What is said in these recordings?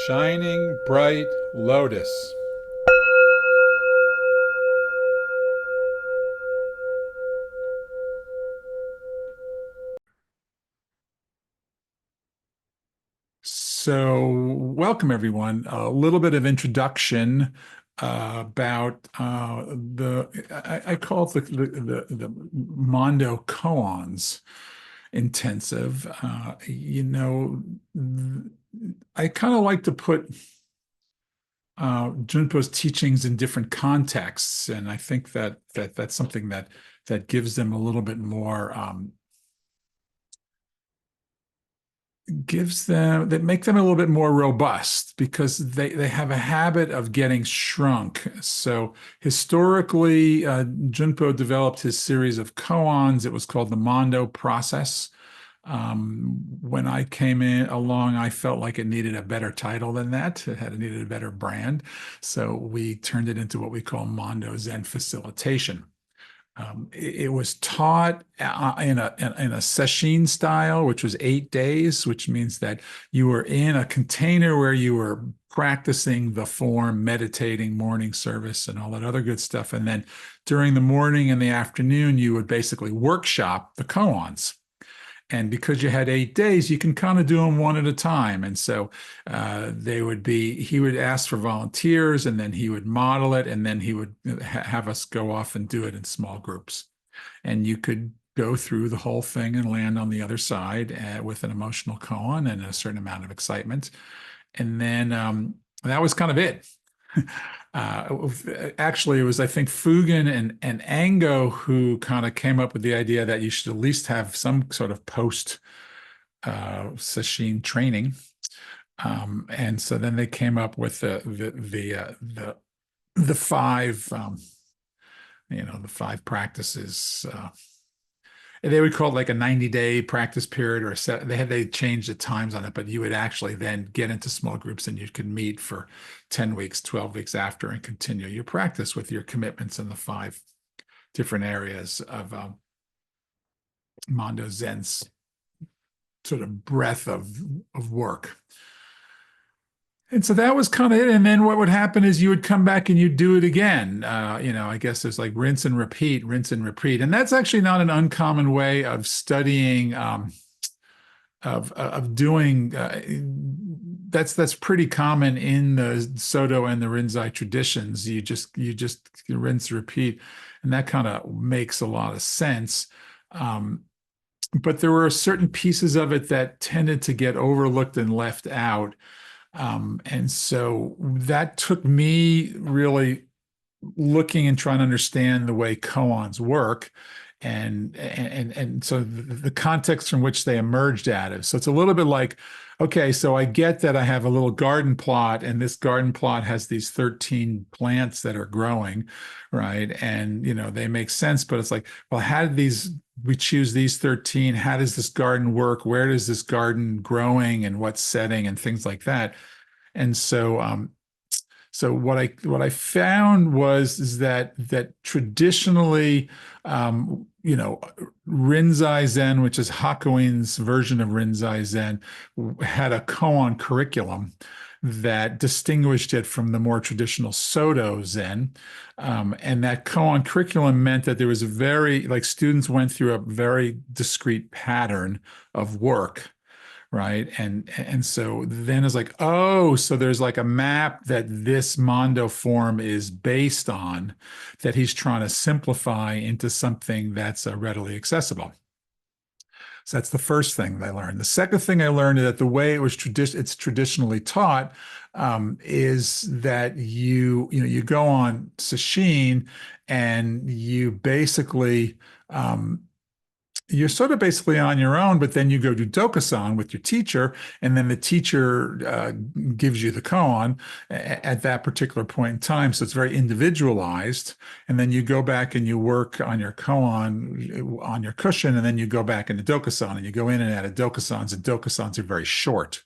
Shining bright lotus. So, welcome everyone. A little bit of introduction about I call it the Mondo koans intensive. I kind of like to put Junpo's teachings in different contexts, and I think that's something that gives them a little bit more gives them that make them a little bit more robust because they have a habit of getting shrunk. So historically, Junpo developed his series of koans. It was called the Mondo process. When I came in along, I felt like it needed a better title than that. It needed a better brand. So we turned it into what we call Mondo Zen Facilitation. It was taught in a sesshin style, which was 8 days, which means that you were in a container where you were practicing the form, meditating, morning service, and all that other good stuff. And then during the morning and the afternoon, you would basically workshop the koans. And because you had 8 days, you can kind of do them one at a time. And so he would ask for volunteers and then he would model it and then he would have us go off and do it in small groups. And you could go through the whole thing and land on the other side with an emotional koan and a certain amount of excitement. And then that was kind of it. Actually, it was, I think, Fugen and Ango who kind of came up with the idea that you should at least have some sort of post sesshin training. And so then they came up with the five the five practices. They would call it like a 90-day practice period or a set. They changed the times on it, but you would actually then get into small groups and you could meet for 10 weeks, 12 weeks after and continue your practice with your commitments in the five different areas of Mondo Zen's sort of breadth of work. And so that was kind of it. And then what would happen is you would come back and you'd do it again. I guess there's like rinse and repeat, rinse and repeat. And that's actually not an uncommon way of studying, of doing. That's pretty common in the Soto and the Rinzai traditions. You just rinse, repeat, and that kind of makes a lot of sense. But there were certain pieces of it that tended to get overlooked and left out. And so that took me really looking and trying to understand the way koans work and so the context from which they emerged out of. So it's a little bit like, okay, so I get that I have a little garden plot and this garden plot has these 13 plants that are growing, right? And, they make sense, but it's like, well, how did we choose these 13? How does this garden work? Where does this garden growing and what setting and things like that? And so what I found is that traditionally, Rinzai Zen, which is Hakuin's version of Rinzai Zen, had a koan curriculum that distinguished it from the more traditional Soto Zen. And that koan curriculum meant that there was students went through a very discrete pattern of work, right? And so then it's like, oh, so there's like a map that this Mondo form is based on that he's trying to simplify into something that's readily accessible. So that's the first thing I learned. The second thing I learned is that the way it's traditionally taught is that you go on sesshin and you're sort of basically on your own, but then you go do dokusan with your teacher, and then the teacher gives you the koan at that particular point in time. So it's very individualized. And then you go back and you work on your koan on your cushion, and then you go back into dokusan and you go in and out of dokusans, and dokusans are very short.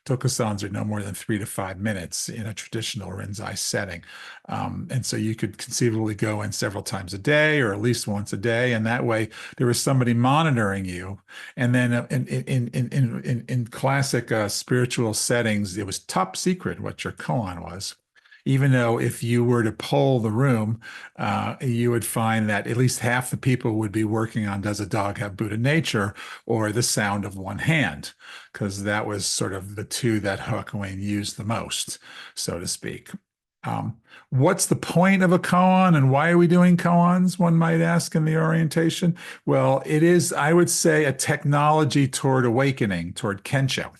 Tokusans are no more than 3 to 5 minutes in a traditional Rinzai setting. And so you could conceivably go in several times a day or at least once a day. And that way there was somebody monitoring you. And then in classic spiritual settings, it was top secret what your koan was. Even though if you were to poll the room, you would find that at least half the people would be working on Does a Dog Have Buddha Nature or The Sound of One Hand, because that was sort of the two that Hakuin used the most, so to speak. What's the point of a koan and why are we doing koans, one might ask in the orientation? Well, it is, I would say, a technology toward awakening, toward kensho.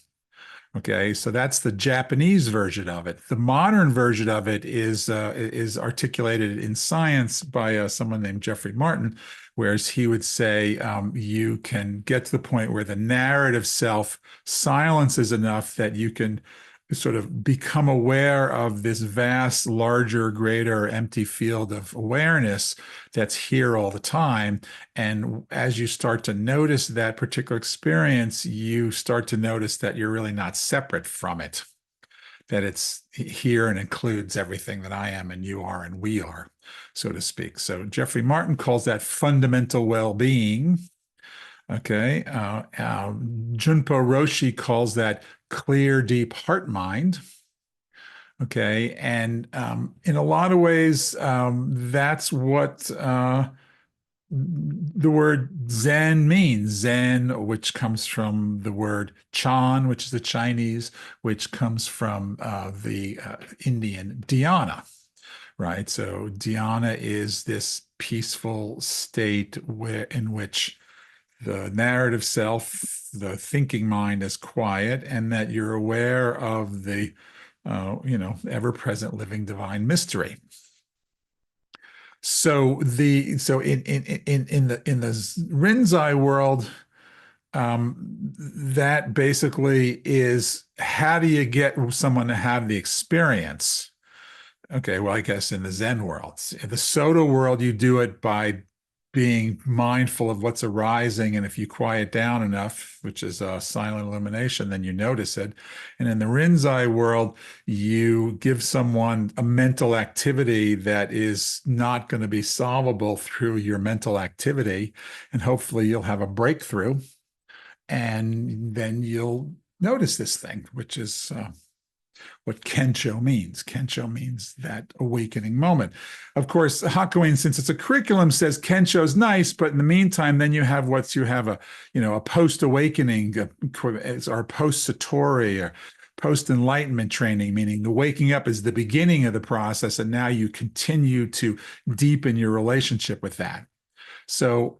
Okay, so that's the Japanese version of it. The modern version of it is articulated in science by someone named Jeffrey Martin, whereas he would say you can get to the point where the narrative self silences enough that you can sort of become aware of this vast, larger, greater, empty field of awareness that's here all the time. And as you start to notice that particular experience, you start to notice that you're really not separate from it, that it's here and includes everything that I am and you are and we are, so to speak. So Jeffrey Martin calls that fundamental well-being. Okay. Junpo Roshi calls that clear, deep heart mind. Okay. And in a lot of ways, that's what the word Zen means. Zen, which comes from the word Chan, which is the Chinese, which comes from the Indian dhyana, right? So dhyana is this peaceful state in which the narrative self, the thinking mind is quiet, and that you're aware of the, ever-present living divine mystery. So in the Rinzai world, that basically is how do you get someone to have the experience? Okay, well, I guess in the Zen world, in the Soto world, you do it by being mindful of what's arising. And if you quiet down enough, which is a silent illumination, then you notice it. And in the Rinzai world, you give someone a mental activity that is not going to be solvable through your mental activity. And hopefully you'll have a breakthrough. And then you'll notice this thing, which is what Kensho means. Kensho means that awakening moment. Of course, Hakuin, since it's a curriculum, says Kensho is nice, but in the meantime, then you have a post-awakening or post-satori or post-enlightenment training, meaning the waking up is the beginning of the process, and now you continue to deepen your relationship with that. So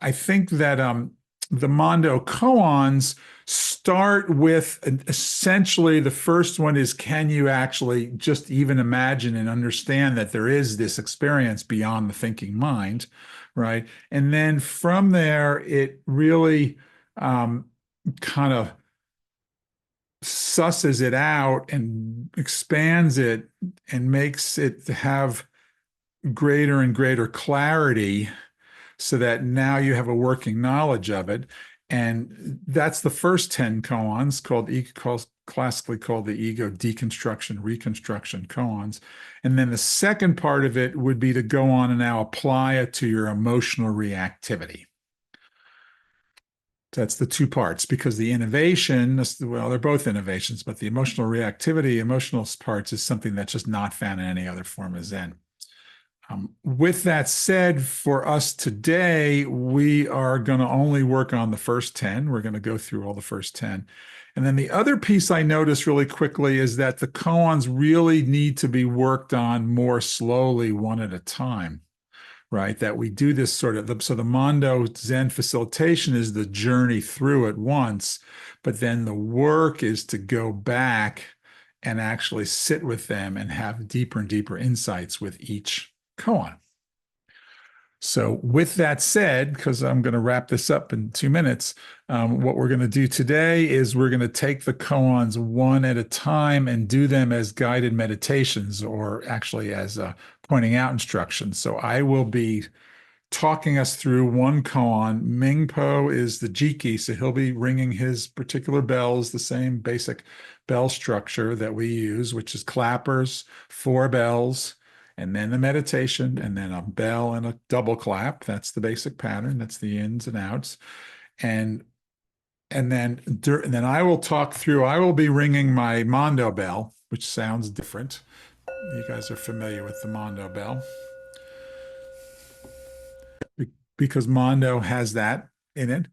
I think that the Mondo koans start with essentially the first one is, can you actually just even imagine and understand that there is this experience beyond the thinking mind, right? And then from there, it really kind of susses it out and expands it and makes it have greater and greater clarity, so that now you have a working knowledge of it. And that's the first 10 koans, classically called the ego deconstruction, reconstruction koans. And then the second part of it would be to go on and now apply it to your emotional reactivity. That's the two parts, because the innovation, well, they're both innovations, but the emotional reactivity, emotional parts, is something that's just not found in any other form of Zen. With that said, for us today, we are going to only work on the first 10. We're going to go through all the first 10. And then the other piece I noticed really quickly is that the koans really need to be worked on more slowly, one at a time, right? That we do this so the Mondo Zen facilitation is the journey through it once, but then the work is to go back and actually sit with them and have deeper and deeper insights with each koan. So with that said, because I'm going to wrap this up in 2 minutes, what we're going to do today is we're going to take the koans one at a time and do them as guided meditations, or actually as pointing out instructions. So I will be talking us through one koan. Mingpo is the jiki, so he'll be ringing his particular bells, the same basic bell structure that we use, which is clappers, four bells, and then the meditation, and then a bell and a double clap. That's the basic pattern. That's the ins and outs. And and then I will talk through. I will be ringing my Mondo bell, which sounds different. You guys are familiar with the Mondo bell because Mondo has that in it.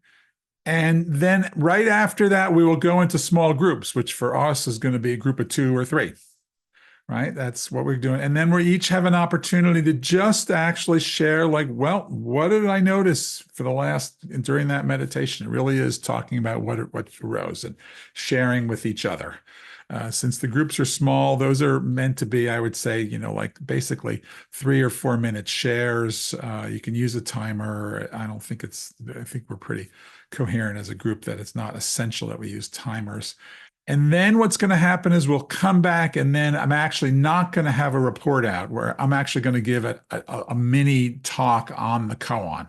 And then right after that, we will go into small groups, which for us is going to be a group of two or three, right? That's what we're doing. And then we each have an opportunity to just actually share, like, well, what did I notice for the during that meditation? It really is talking about what arose and sharing with each other. Since the groups are small, those are meant to be, I would say, like basically 3 or 4 minute shares. You can use a timer. I think we're pretty coherent as a group that it's not essential that we use timers. And then what's going to happen is we'll come back, and then I'm actually not going to have a report out where I'm actually going to give a mini talk on the koan,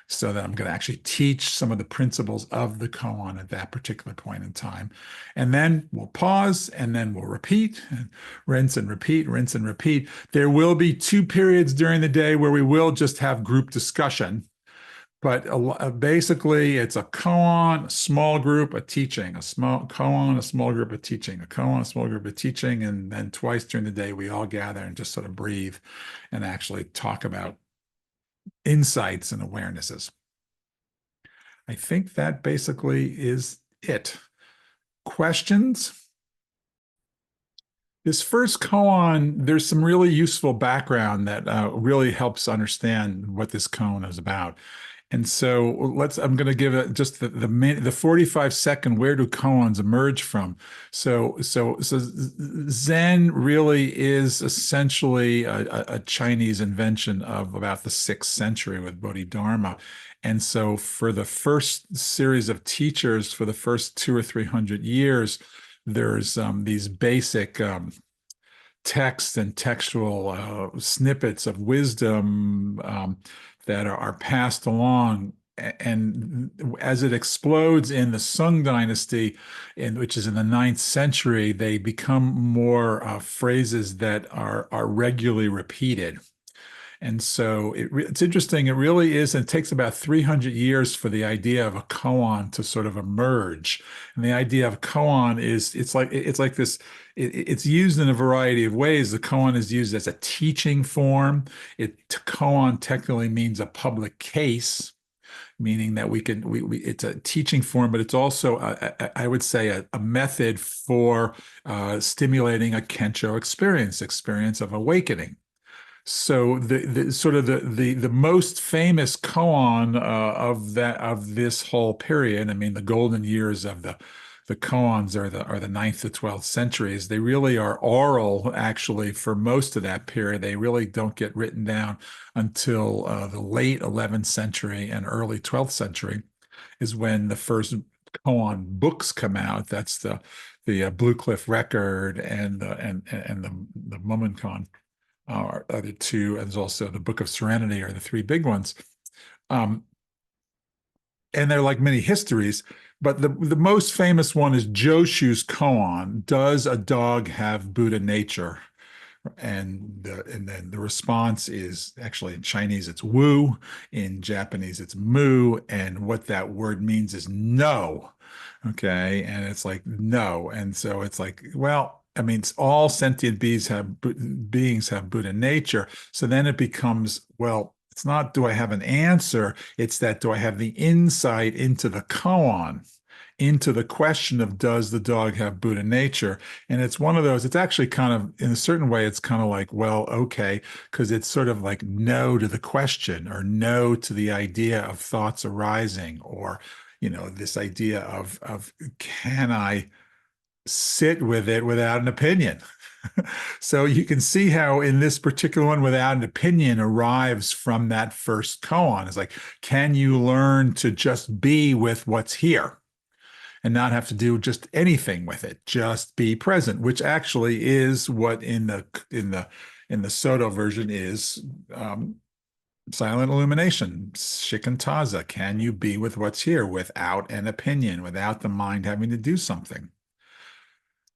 so that I'm going to actually teach some of the principles of the koan at that particular point in time. And then we'll pause, and then we'll repeat, and rinse and repeat, rinse and repeat. There will be 2 periods during the day where we will just have group discussion. But basically, it's a koan, a small group, a teaching, a small koan, a small group, a teaching, a koan, a small group, a teaching. And then twice during the day, we all gather and just sort of breathe and actually talk about insights and awarenesses. I think that basically is it. Questions? This first koan, there's some really useful background that really helps understand what this koan is about. And so I'm going to give it just the 45-second, where do koans emerge from? So Zen really is essentially a Chinese invention of about the 6th century with Bodhidharma. And so for the first series of teachers, for the first 200 or 300 years, there's these basic texts and textual snippets of wisdom that are passed along. And as it explodes in the Sung dynasty, which is in the 9th century, they become more phrases that are regularly repeated. And so it's interesting. It really is. And it takes about 300 years for the idea of a koan to sort of emerge. And the idea of koan is it's like this. It's used in a variety of ways. The koan is used as a teaching form. Koan technically means a public case, meaning that it's a teaching form, but it's also I would say a method for stimulating a kensho experience of awakening. So the most famous koan of this whole period, I mean, the golden years of the koans are the 9th to 12th centuries. They really are oral, actually, for most of that period. They really don't get written down until the late 11th century and early 12th century is when the first koan books come out. That's the Blue Cliff Record and the Mumonkan are the two, and there's also the Book of Serenity are the 3 big ones. And they're like many histories, but the most famous one is Joshu's koan, Does a Dog Have Buddha Nature? And then the response is actually in Chinese, it's Wu. In Japanese, it's Mu. And what that word means is no. Okay. And it's like no. And so it's like, well, I mean, all sentient beings have Buddha nature. So then it becomes, well, it's not do I have an answer? It's that do I have the insight into the koan, into the question of does the dog have Buddha nature? And it's one of those, it's actually kind of, in a certain way, it's kind of like, well, okay, because it's sort of like no to the question or no to the idea of thoughts arising, or, this idea of can I sit with it without an opinion? So you can see how in this particular one, without an opinion arrives from that first koan. It's like, can you learn to just be with what's here and not have to do just anything with it? Just be present, which actually is what in the Soto version is Silent illumination, shikantaza. Can you be with what's here without an opinion, without the mind having to do something?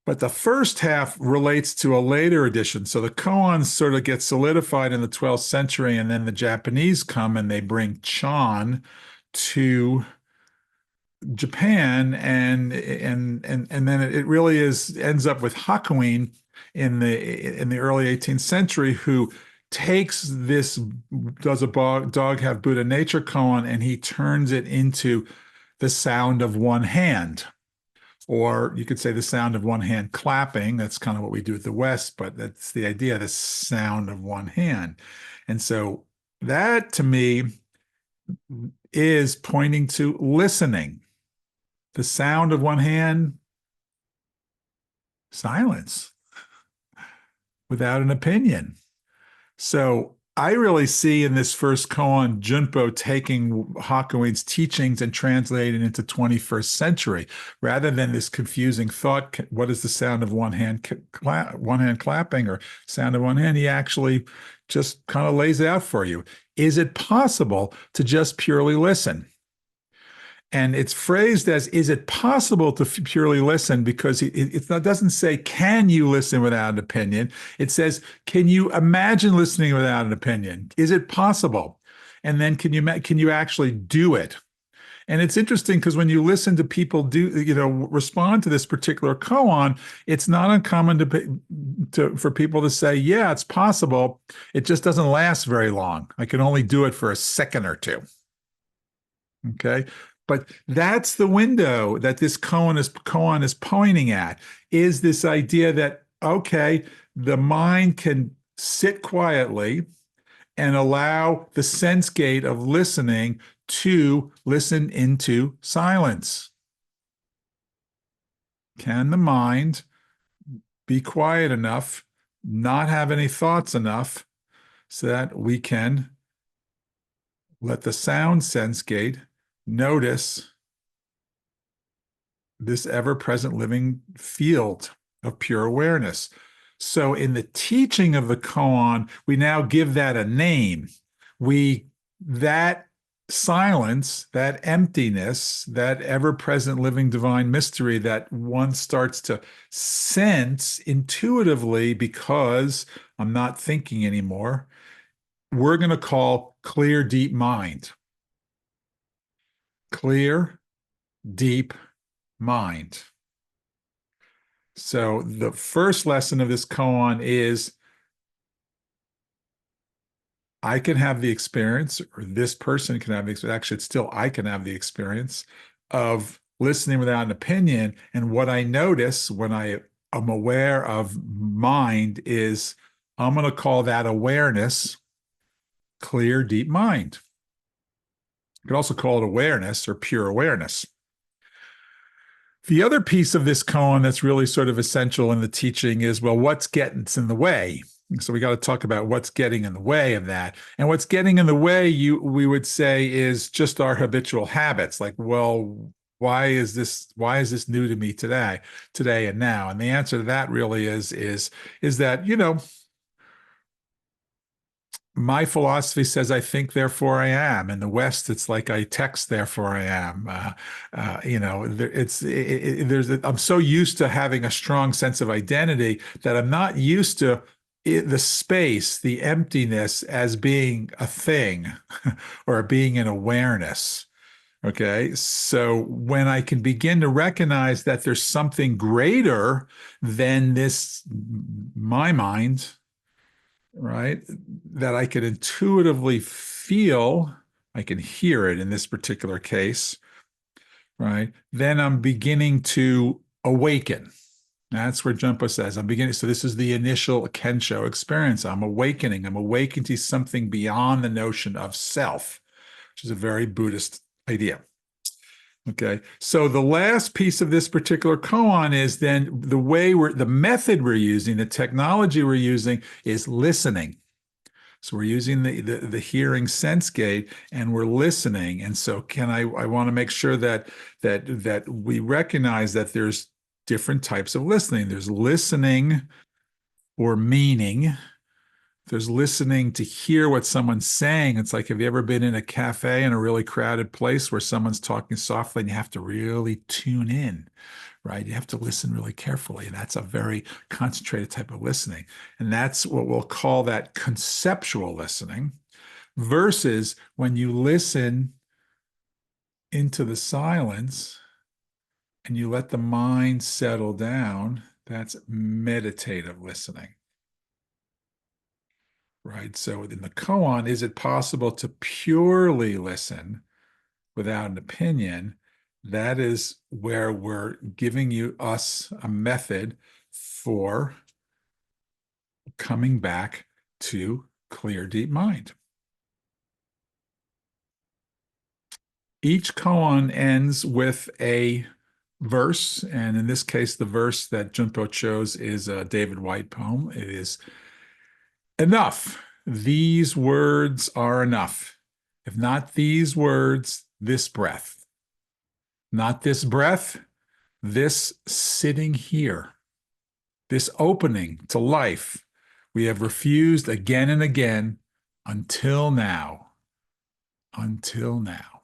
But the first half relates to a later edition. So the koans sort of get solidified in the 12th century, and then the Japanese come and they bring Chan to Japan, and then it really is ends up with Hakuin in the early 18th century, who takes this does a dog have Buddha nature koan, and he turns it into the sound of one hand, or you could say the sound of one hand clapping. That's kind of what we do at the West, but that's the idea, the sound of one hand. And so that to me is pointing to listening. The sound of one hand, silence without an opinion. So I really see in this first koan Junpo taking Hakuin's teachings and translating it into 21st century, rather than this confusing thought, what is the sound of one hand clapping or sound of one hand? He actually just kind of lays it out for you. Is it possible to just purely listen? And it's phrased as, is it possible to purely listen? Because it doesn't say, can you listen without an opinion? It says, can you imagine listening without an opinion? Is it possible? And then can you actually do it? And it's interesting because when you listen to people respond to this particular koan, it's not uncommon for people to say, yeah, it's possible. It just doesn't last very long. I can only do it for a second or two. Okay. But that's the window that this koan is pointing at, is this idea that, okay, the mind can sit quietly and allow the sense gate of listening to listen into silence. Can the mind be quiet enough, not have any thoughts enough, so that we can let the sound sense gate notice this ever-present living field of pure awareness? So in the teaching of the koan, we now give that a name. That silence, that emptiness, that ever-present living divine mystery that one starts to sense intuitively because I'm not thinking anymore, we're going to call clear, deep mind. Clear, deep mind. So the first lesson of this koan is, I can have the experience, or this person can have the experience. Actually, it's still I can have the experience of listening without an opinion. And what I notice when I am aware of mind is, I'm going to call that awareness clear, deep mind. You could also call it awareness or pure awareness. The other piece of this koan that's really sort of essential in the teaching is, well, what's getting in the way? So we got to talk about what's getting in the way of that. And what's getting in the way, we would say, is just our habitual habits. Like, well, why is this new to me today and now? And the answer to that really is that, my philosophy says, I think, therefore I am. In the West, it's like I text, therefore I am. I'm so used to having a strong sense of identity that I'm not used to the space, the emptiness as being a thing or being an awareness. Okay. So when I can begin to recognize that there's something greater than my mind, right, that I could intuitively feel, I can hear it in this particular case, right, then I'm beginning to awaken. That's where Jumpo says, I'm beginning. So this is the initial Kensho experience. I'm awakening. I'm awakening to something beyond the notion of self, which is a very Buddhist idea. Okay, so the last piece of this particular koan is then the method we're using, the technology we're using is listening. So we're using the hearing sense gate and we're listening. And so I want to make sure that we recognize that there's different types of listening. There's listening for meaning. There's listening to hear what someone's saying. It's like, have you ever been in a cafe in a really crowded place where someone's talking softly and you have to really tune in, right? You have to listen really carefully. And that's a very concentrated type of listening. And that's what we'll call that conceptual listening versus when you listen into the silence and you let the mind settle down, that's meditative listening. Right. So in the koan, is it possible to purely listen without an opinion? That is where we're giving us a method for coming back to clear, deep mind. Each koan ends with a verse, and in this case, the verse that Junpo chose is a David Whyte poem. It is enough. These words are enough. If not these words, this breath. Not this breath, this sitting here, this opening to life. We have refused again and again until now. Until now.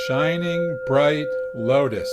Shining bright lotus.